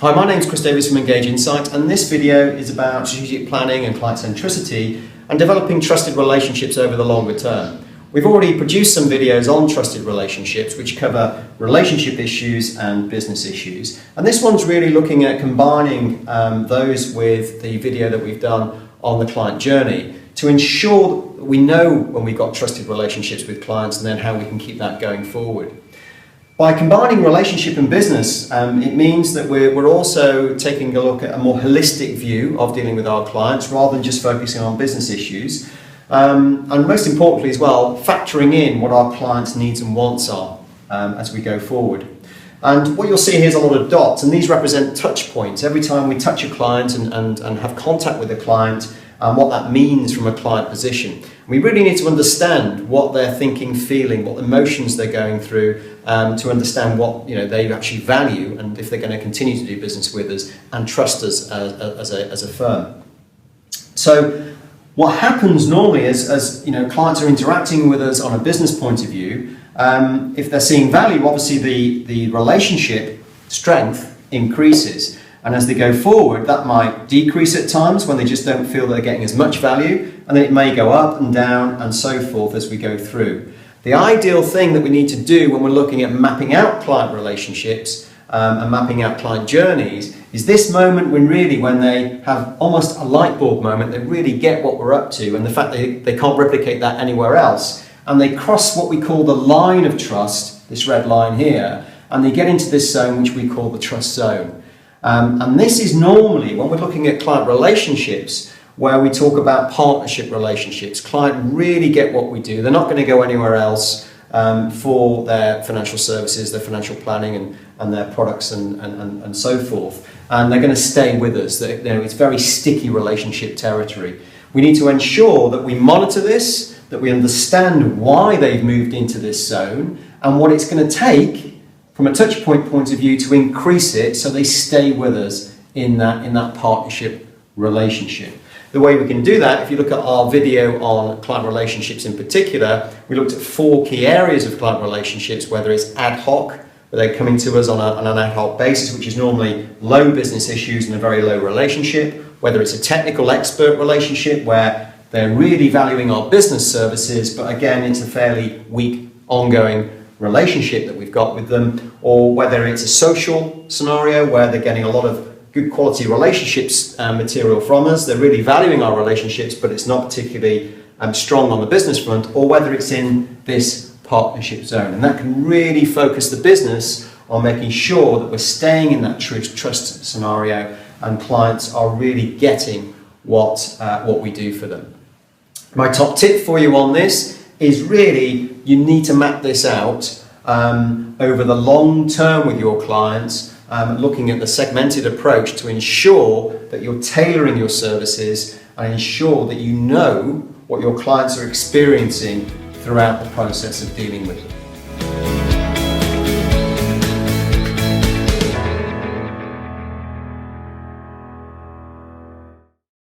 Hi, my name is Chris Davis from Engage Insight, and this video is about strategic planning and client centricity and developing trusted relationships over the longer term. We've already produced some videos on trusted relationships which cover relationship issues and business issues, and this one's really looking at combining those with the video that we've done on the client journey to ensure that we know when we've got trusted relationships with clients and then how we can keep that going forward. By combining relationship and business, it means that we're also taking a look at a more holistic view of dealing with our clients rather than just focusing on business issues. And most importantly as well, factoring in what our clients' needs and wants are as we go forward. And what you'll see here is a lot of dots, and these represent touch points. Every time we touch a client and have contact with a client, and what that means from a client position. We really need to understand what they're thinking, feeling, what emotions they're going through, to understand what they actually value and if they're going to continue to do business with us and trust us as a firm. So what happens normally is, as clients are interacting with us on a business point of view, if they're seeing value, obviously the relationship strength increases. And as they go forward, that might decrease at times when they just don't feel they're getting as much value, and then it may go up and down and so forth as we go through. The ideal thing that we need to do when we're looking at mapping out client relationships and mapping out client journeys is this moment when they have almost a light bulb moment, they really get what we're up to and the fact that they can't replicate that anywhere else, and they cross what we call the line of trust, this red line here, and they get into this zone which we call the trust zone. And this is normally, when we're looking at client relationships, where we talk about partnership relationships. Client really get what we do. They're not going to go anywhere else for their financial services, their financial planning and their products and so forth. And they're going to stay with us. It's very sticky relationship territory. We need to ensure that we monitor this, that we understand why they've moved into this zone and what it's going to take from a touch point of view to increase it so they stay with us in that partnership relationship. The way we can do that, if you look at our video on client relationships in particular, we looked at 4 key areas of client relationships, whether it's ad hoc, where they're coming to us on an ad hoc basis, which is normally low business issues and a very low relationship, whether it's a technical expert relationship where they're really valuing our business services, but again, it's a fairly weak ongoing relationship that we've got with them, or whether it's a social scenario where they're getting a lot of good quality relationships material from us, they're really valuing our relationships, but it's not particularly strong on the business front, or whether it's in this partnership zone. And that can really focus the business on making sure that we're staying in that trust scenario and clients are really getting what we do for them. My top tip for you on this is really you need to map this out over the long term with your clients, looking at the segmented approach to ensure that you're tailoring your services and ensure that you know what your clients are experiencing throughout the process of dealing with them.